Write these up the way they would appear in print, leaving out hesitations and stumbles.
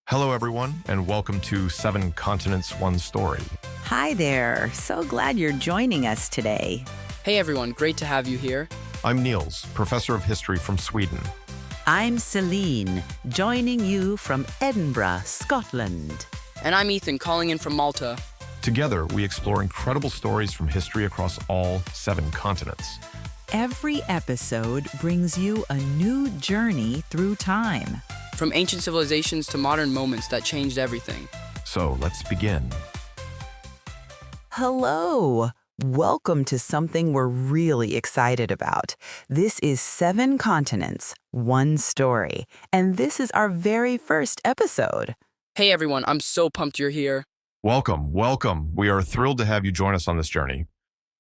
Hello, everyone, and welcome to Seven Continents, One Story. Hi there. So glad you're joining us today. Hey everyone, great to have you here. I'm Nils, professor of history from Sweden. I'm Celine, joining you from Edinburgh, Scotland. And I'm Ethan, calling in from Malta. Together, we explore incredible stories from history across all 7 continents. Every episode brings you a new journey through time. From ancient civilizations to modern moments that changed everything. So let's begin. Hello. Welcome to something we're really excited about. This is 7 Continents, One Story, and this is our very first episode. Hey everyone, I'm so pumped you're here. Welcome, welcome. We are thrilled to have you join us on this journey.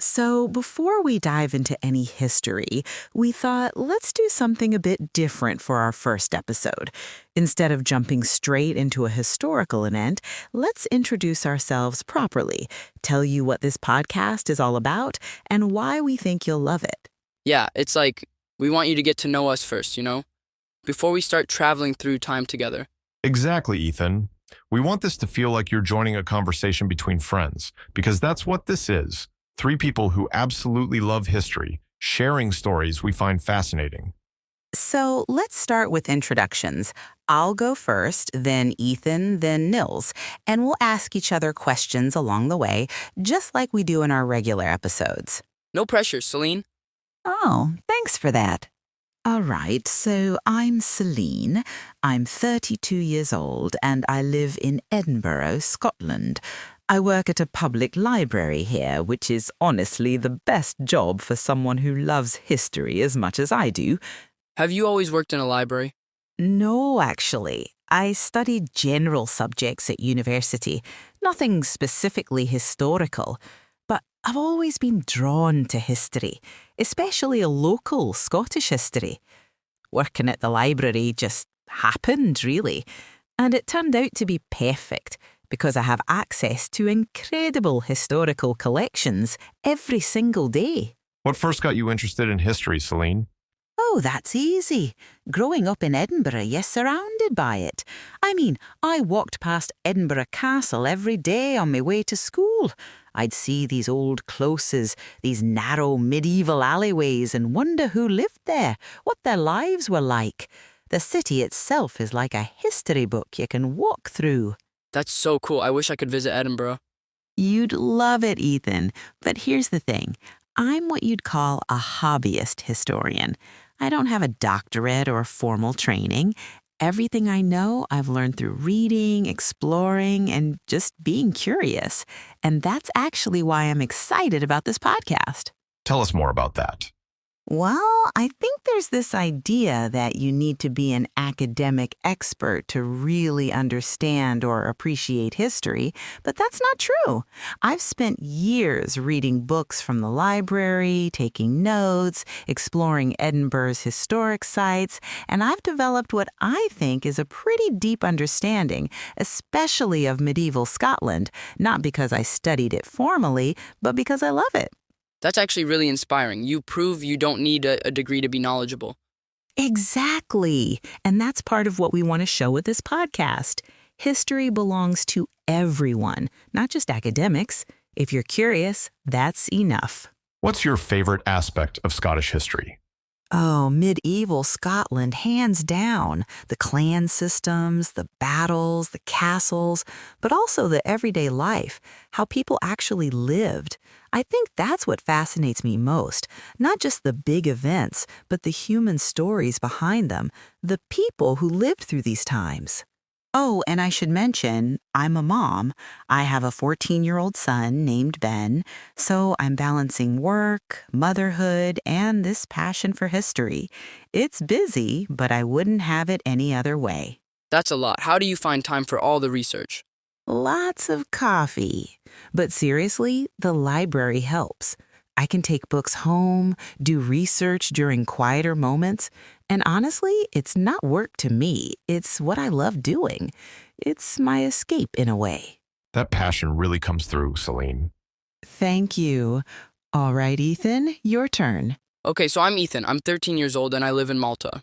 So before we dive into any history, we thought let's do something a bit different for our first episode. Instead of jumping straight into a historical event, let's introduce ourselves properly, tell you what this podcast is all about, and why we think you'll love it. Yeah, it's like we want you to get to know us first, before we start traveling through time together. Exactly, Ethan. We want this to feel like you're joining a conversation between friends, because that's what this is. 3 people who absolutely love history, sharing stories we find fascinating. So let's start with introductions. I'll go first, then Ethan, then Nils, and we'll ask each other questions along the way, just like we do in our regular episodes. No pressure, Celine. Oh, thanks for that. All right, so I'm Celine. I'm 32 years old and I live in Edinburgh, Scotland. I work at a public library here, which is honestly the best job for someone who loves history as much as I do. Have you always worked in a library? No, actually. I studied general subjects at university, nothing specifically historical. But I've always been drawn to history, especially a local Scottish history. Working at the library just happened, really. And it turned out to be perfect, because I have access to incredible historical collections every single day. What first got you interested in history, Celine? Oh, that's easy. Growing up in Edinburgh, you're surrounded by it. I walked past Edinburgh Castle every day on my way to school. I'd see these old closes, these narrow medieval alleyways, and wonder who lived there, what their lives were like. The city itself is like a history book you can walk through. That's so cool. I wish I could visit Edinburgh. You'd love it, Ethan. But here's the thing. I'm what you'd call a hobbyist historian. I don't have a doctorate or formal training. Everything I know, I've learned through reading, exploring, and just being curious. And that's actually why I'm excited about this podcast. Tell us more about that. Well, I think there's this idea that you need to be an academic expert to really understand or appreciate history, but that's not true. I've spent years reading books from the library, taking notes, exploring Edinburgh's historic sites, and I've developed what I think is a pretty deep understanding, especially of medieval Scotland, not because I studied it formally, but because I love it. That's actually really inspiring. You prove you don't need a degree to be knowledgeable. Exactly. And that's part of what we want to show with this podcast. History belongs to everyone, not just academics. If you're curious, that's enough. What's your favorite aspect of Scottish history? Oh, medieval Scotland, hands down. The clan systems, the battles, the castles, but also the everyday life, how people actually lived. I think that's what fascinates me most. Not just the big events, but the human stories behind them, the people who lived through these times. Oh, and I should mention, I'm a mom. I have a 14-year-old son named Ben, so I'm balancing work, motherhood, and this passion for history. It's busy, but I wouldn't have it any other way. That's a lot. How do you find time for all the research? Lots of coffee. But seriously, the library helps. I can take books home, do research during quieter moments, and honestly, it's not work to me. It's what I love doing. It's my escape in a way. That passion really comes through, Celine. Thank you. All right, Ethan, your turn. Okay, so I'm Ethan. I'm 13 years old and I live in Malta.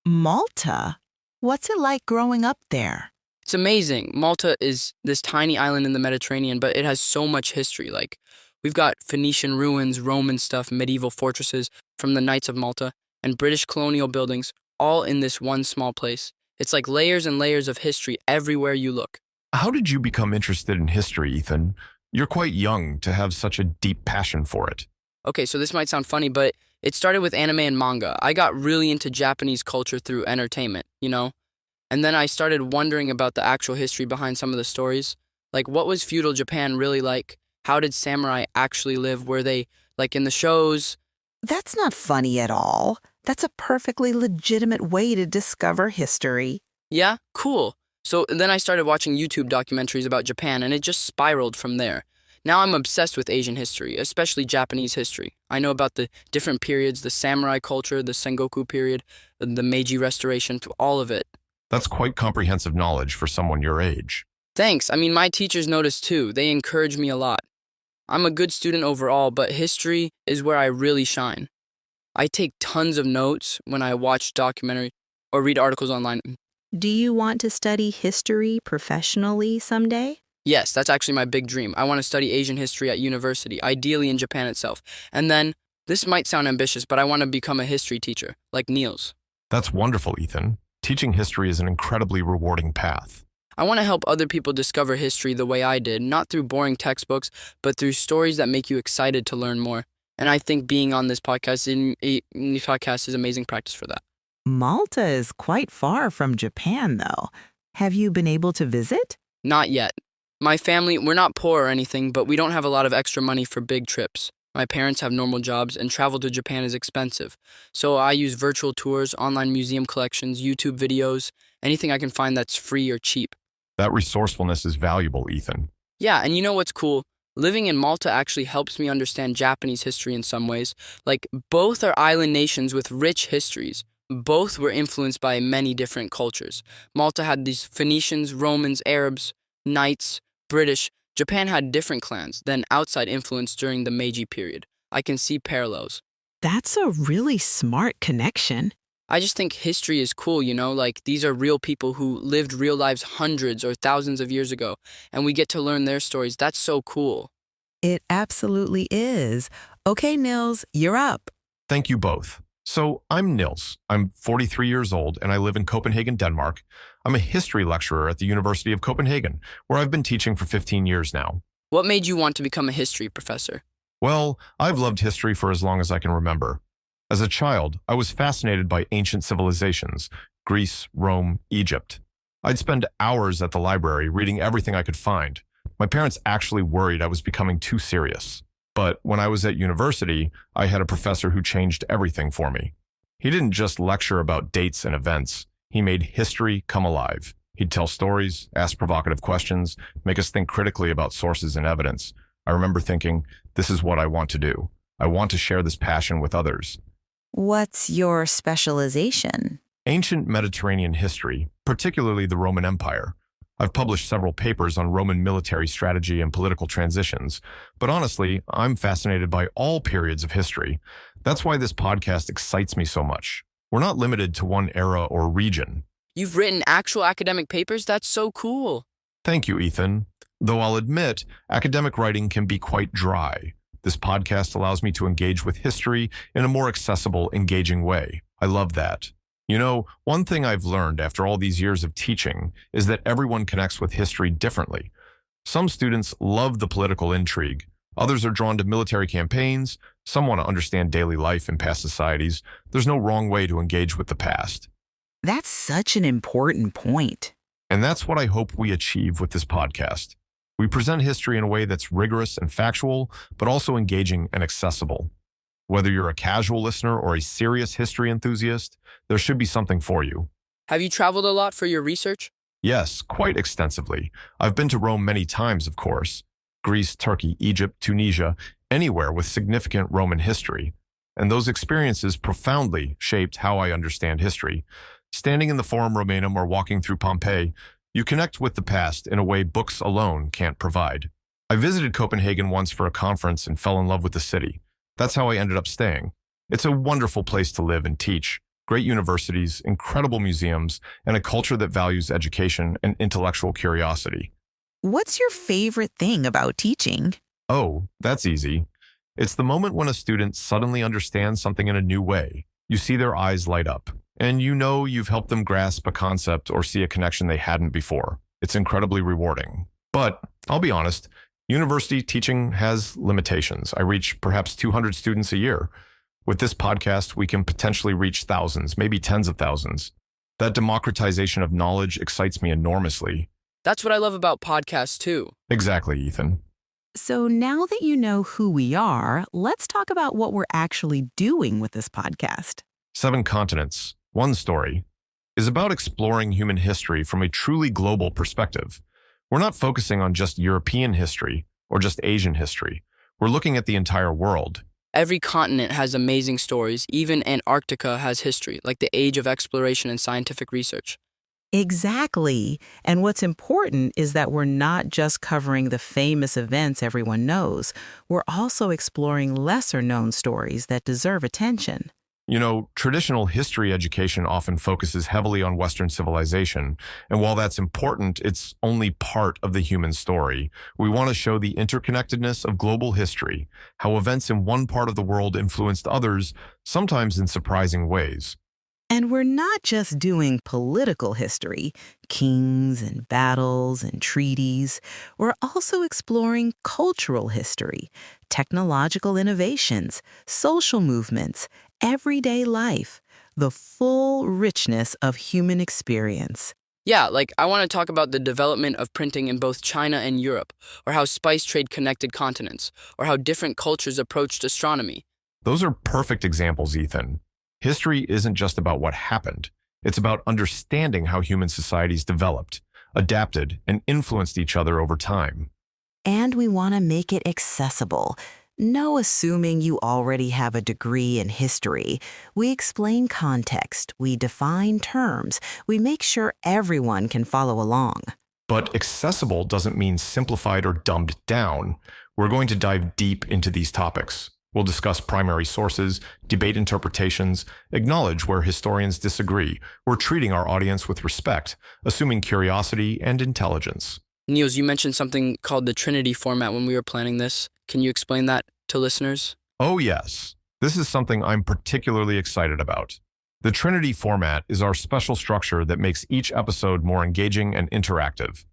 Malta? What's it like growing up there? It's amazing. Malta is this tiny island in the Mediterranean, but it has so much history. Like, we've got Phoenician ruins, Roman stuff, medieval fortresses from the Knights of Malta, and British colonial buildings, all in this one small place. It's like layers and layers of history everywhere you look. How did you become interested in history, Ethan? You're quite young to have such a deep passion for it. Okay, so this might sound funny, but it started with anime and manga. I got really into Japanese culture through entertainment, you know? And then I started wondering about the actual history behind some of the stories. Like, what was feudal Japan really like? How did samurai actually live? Were they, like, in the shows? That's not funny at all. That's a perfectly legitimate way to discover history. Yeah, cool. So then I started watching YouTube documentaries about Japan, and it just spiraled from there. Now I'm obsessed with Asian history, especially Japanese history. I know about the different periods, the samurai culture, the Sengoku period, the Meiji Restoration, all of it. That's quite comprehensive knowledge for someone your age. Thanks. I mean, my teachers noticed too. They encourage me a lot. I'm a good student overall, but history is where I really shine. I take tons of notes when I watch documentaries or read articles online. Do you want to study history professionally someday? Yes, that's actually my big dream. I want to study Asian history at university, ideally in Japan itself. And then, this might sound ambitious, but I want to become a history teacher, like Nils. That's wonderful, Ethan. Teaching history is an incredibly rewarding path. I want to help other people discover history the way I did, not through boring textbooks, but through stories that make you excited to learn more. And I think being on this podcast is amazing practice for that. Malta is quite far from Japan, though. Have you been able to visit? Not yet. My family, we're not poor or anything, but we don't have a lot of extra money for big trips. My parents have normal jobs, and travel to Japan is expensive. So I use virtual tours, online museum collections, YouTube videos, anything I can find that's free or cheap. That resourcefulness is valuable, Ethan. Yeah, and you know what's cool? Living in Malta actually helps me understand Japanese history in some ways. Like, both are island nations with rich histories. Both were influenced by many different cultures. Malta had these Phoenicians, Romans, Arabs, Knights, British. Japan had different clans, then outside influence during the Meiji period. I can see parallels. That's a really smart connection. I just think history is cool, you know? Like, these are real people who lived real lives hundreds or thousands of years ago, and we get to learn their stories. That's so cool. It absolutely is. Okay, Nils, you're up. Thank you both. So, I'm Nils. I'm 43 years old, and I live in Copenhagen, Denmark. I'm a history lecturer at the University of Copenhagen, where I've been teaching for 15 years now. What made you want to become a history professor? Well, I've loved history for as long as I can remember. As a child, I was fascinated by ancient civilizations, Greece, Rome, Egypt. I'd spend hours at the library reading everything I could find. My parents actually worried I was becoming too serious. But when I was at university, I had a professor who changed everything for me. He didn't just lecture about dates and events. He made history come alive. He'd tell stories, ask provocative questions, make us think critically about sources and evidence. I remember thinking, this is what I want to do. I want to share this passion with others. What's your specialization? Ancient Mediterranean history, particularly the Roman Empire. I've published several papers on Roman military strategy and political transitions, but honestly, I'm fascinated by all periods of history. That's why this podcast excites me so much. We're not limited to one era or region. You've written actual academic papers? That's so cool. Thank you, Ethan. Though I'll admit, academic writing can be quite dry. This podcast allows me to engage with history in a more accessible, engaging way. I love that. You know, one thing I've learned after all these years of teaching is that everyone connects with history differently. Some students love the political intrigue. Others are drawn to military campaigns. Some want to understand daily life in past societies. There's no wrong way to engage with the past. That's such an important point. And that's what I hope we achieve with this podcast. We present history in a way that's rigorous and factual, but also engaging and accessible. Whether you're a casual listener or a serious history enthusiast, there should be something for you. Have you traveled a lot for your research? Yes, quite extensively. I've been to Rome many times, of course. Greece, Turkey, Egypt, Tunisia, anywhere with significant Roman history. And those experiences profoundly shaped how I understand history. Standing in the Forum Romanum or walking through Pompeii, you connect with the past in a way books alone can't provide. I visited Copenhagen once for a conference and fell in love with the city. That's how I ended up staying. It's a wonderful place to live and teach. great universities, incredible museums, and a culture that values education and intellectual curiosity. What's your favorite thing about teaching? Oh, that's easy. It's the moment when a student suddenly understands something in a new way. You see their eyes light up, and you know you've helped them grasp a concept or see a connection they hadn't before. It's incredibly rewarding. But I'll be honest, university teaching has limitations. I reach perhaps 200 students a year. With this podcast, we can potentially reach thousands, maybe tens of thousands. That democratization of knowledge excites me enormously. That's what I love about podcasts too. Exactly, Ethan. So now that you know who we are, let's talk about what we're actually doing with this podcast. 7 Continents, One Story is about exploring human history from a truly global perspective. We're not focusing on just European history or just Asian history. We're looking at the entire world. Every continent has amazing stories. Even Antarctica has history, like the age of exploration and scientific research. Exactly. And what's important is that we're not just covering the famous events everyone knows. We're also exploring lesser-known stories that deserve attention. You know, traditional history education often focuses heavily on Western civilization, and while that's important, it's only part of the human story. We want to show the interconnectedness of global history, how events in one part of the world influenced others, sometimes in surprising ways. And we're not just doing political history, kings and battles and treaties. We're also exploring cultural history, technological innovations, social movements, everyday life, the full richness of human experience. Yeah, like I want to talk about the development of printing in both China and Europe, or how spice trade connected continents, or how different cultures approached astronomy. Those are perfect examples, Ethan. History isn't just about what happened. It's about understanding how human societies developed, adapted, and influenced each other over time. And we want to make it accessible. No assuming you already have a degree in history. We explain context, we define terms, we make sure everyone can follow along. But accessible doesn't mean simplified or dumbed down. We're going to dive deep into these topics. We'll discuss primary sources, debate interpretations, acknowledge where historians disagree. We're treating our audience with respect, assuming curiosity and intelligence. Nils, you mentioned something called the Trinity format when we were planning this. Can you explain that to listeners? Oh yes, this is something I'm particularly excited about. The Trinity format is our special structure that makes each episode more engaging and interactive.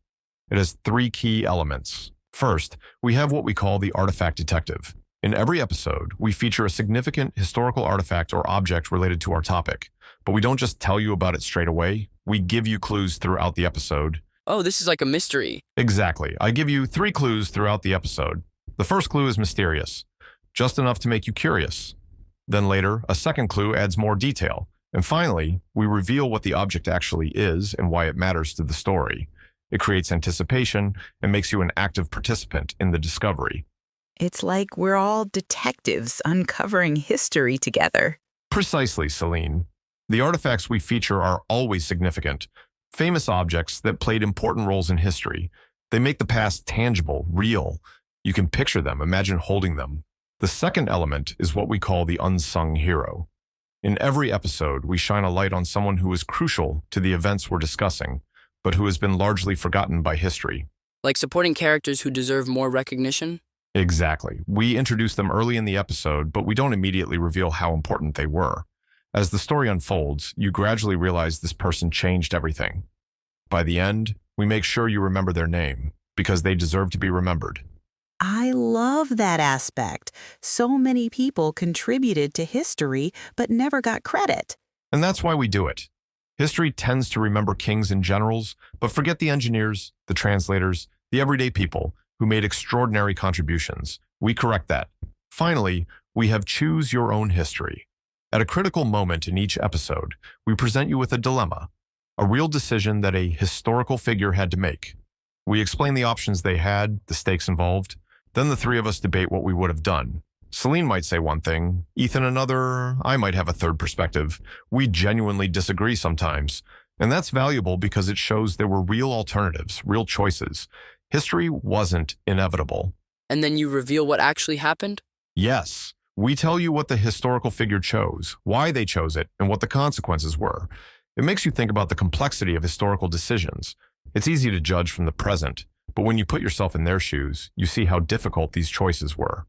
It has 3 key elements. First, we have what we call the artifact detective. In every episode, we feature a significant historical artifact or object related to our topic. But we don't just tell you about it straight away. We give you clues throughout the episode. Oh, this is like a mystery. Exactly. I give you 3 clues throughout the episode. The first clue is mysterious, just enough to make you curious. Then later, a second clue adds more detail. And finally, we reveal what the object actually is and why it matters to the story. It creates anticipation and makes you an active participant in the discovery. It's like we're all detectives uncovering history together. Precisely, Celine. The artifacts we feature are always significant, famous objects that played important roles in history. They make the past tangible, real. You can picture them, imagine holding them. The second element is what we call the unsung hero. In every episode, we shine a light on someone who is crucial to the events we're discussing, but who has been largely forgotten by history. Like supporting characters who deserve more recognition? Exactly. We introduce them early in the episode, but we don't immediately reveal how important they were. As the story unfolds, you gradually realize this person changed everything. By the end, we make sure you remember their name, because they deserve to be remembered. I love that aspect. So many people contributed to history but never got credit. And that's why we do it. History tends to remember kings and generals, but forget the engineers, the translators, the everyday people who made extraordinary contributions. We correct that. Finally, we have Choose Your Own History. At a critical moment in each episode, we present you with a dilemma, a real decision that a historical figure had to make. We explain the options they had, the stakes involved. Then the 3 of us debate what we would have done. Celine might say one thing, Ethan another, I might have a third perspective. We genuinely disagree sometimes. And that's valuable because it shows there were real alternatives, real choices. History wasn't inevitable. And then you reveal what actually happened? Yes, We tell you what the historical figure chose, why they chose it, and what the consequences were. It makes you think about the complexity of historical decisions. It's easy to judge from the present, but when you put yourself in their shoes, you see how difficult these choices were.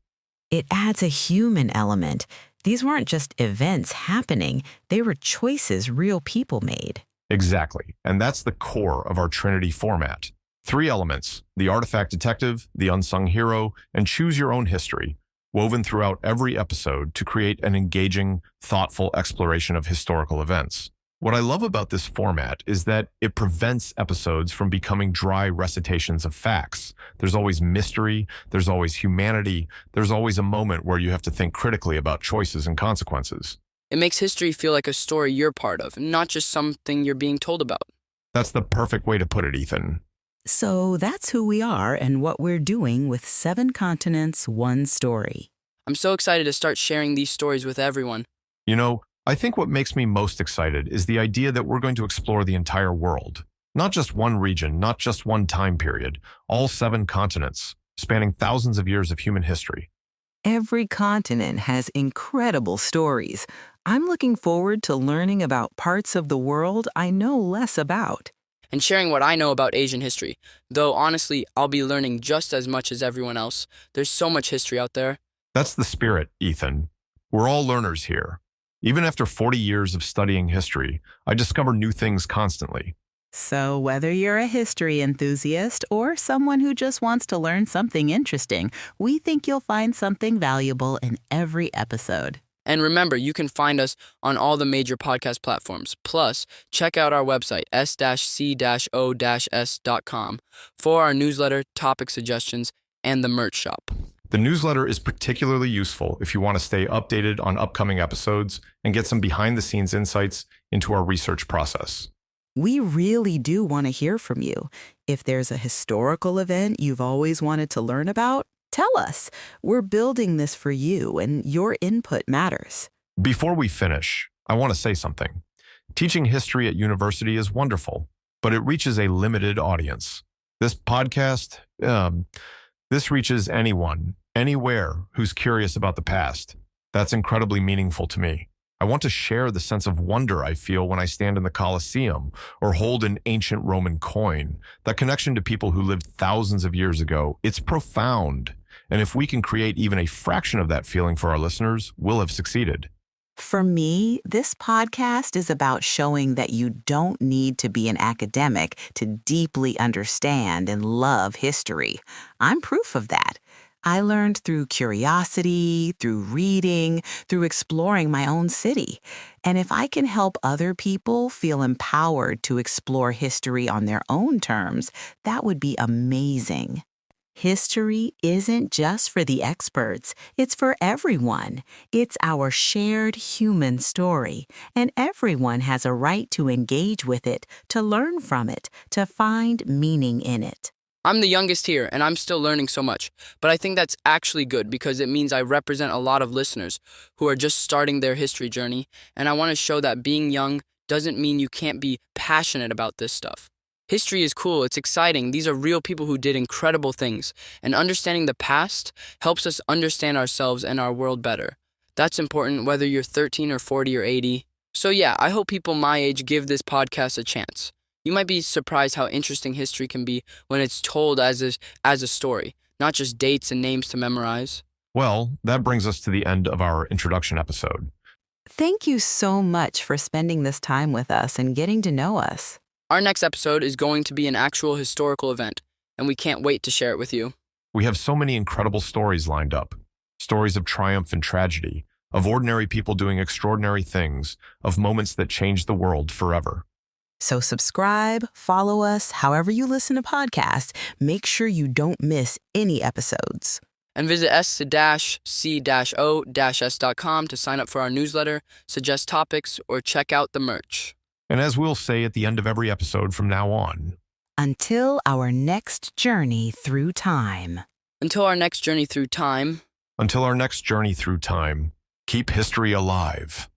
It adds a human element. These weren't just events happening, they were choices real people made. Exactly, and that's the core of our Trinity format. 3 elements: the artifact detective, the unsung hero, and choose your own history, woven throughout every episode to create an engaging, thoughtful exploration of historical events. What I love about this format is that it prevents episodes from becoming dry recitations of facts. There's always mystery, there's always humanity, there's always a moment where you have to think critically about choices and consequences. It makes history feel like a story you're part of, not just something you're being told about. That's the perfect way to put it, Ethan. So that's who we are and what we're doing with 7 continents, 1 story. I'm so excited to start sharing these stories with everyone. You know, I think what makes me most excited is the idea that we're going to explore the entire world. Not just one region, not just one time period, all 7 continents, spanning thousands of years of human history. Every continent has incredible stories. I'm looking forward to learning about parts of the world I know less about. And sharing what I know about Asian history. Though honestly, I'll be learning just as much as everyone else. There's so much history out there. That's the spirit, Ethan. We're all learners here. Even after 40 years of studying history, I discover new things constantly. So whether you're a history enthusiast or someone who just wants to learn something interesting, we think you'll find something valuable in every episode. And remember, you can find us on all the major podcast platforms. Plus, check out our website, s-c-o-s.com, for our newsletter, topic suggestions, and the merch shop. The newsletter is particularly useful if you want to stay updated on upcoming episodes and get some behind-the-scenes insights into our research process. We really do want to hear from you. If there's a historical event you've always wanted to learn about, tell us. We're building this for you, and your input matters. Before we finish, I want to say something. Teaching history at university is wonderful, but it reaches a limited audience. This podcast, this reaches anyone, anywhere who's curious about the past. That's incredibly meaningful to me. I want to share the sense of wonder I feel when I stand in the Colosseum or hold an ancient Roman coin. That connection to people who lived thousands of years ago, it's profound. And if we can create even a fraction of that feeling for our listeners, we'll have succeeded. For me, this podcast is about showing that you don't need to be an academic to deeply understand and love history. I'm proof of that. I learned through curiosity, through reading, through exploring my own city. And if I can help other people feel empowered to explore history on their own terms, that would be amazing. History isn't just for the experts, it's for everyone. It's our shared human story, and everyone has a right to engage with it, to learn from it, to find meaning in it. I'm the youngest here, and I'm still learning so much. But I think that's actually good because it means I represent a lot of listeners who are just starting their history journey, and I want to show that being young doesn't mean you can't be passionate about this stuff. History is cool, it's exciting, these are real people who did incredible things, and understanding the past helps us understand ourselves and our world better. That's important whether you're 13 or 40 or 80. So yeah, I hope people my age give this podcast a chance. You might be surprised how interesting history can be when it's told as a story, not just dates and names to memorize. Well, that brings us to the end of our introduction episode. Thank you so much for spending this time with us and getting to know us. Our next episode is going to be an actual historical event, and we can't wait to share it with you. We have so many incredible stories lined up. Stories of triumph and tragedy, of ordinary people doing extraordinary things, of moments that changed the world forever. So subscribe, follow us, however you listen to podcasts. Make sure you don't miss any episodes. And visit s-c-o-s.com to sign up for our newsletter, suggest topics, or check out the merch. And as we'll say at the end of every episode from now on, Until our next journey through time. Until our next journey through time, keep history alive.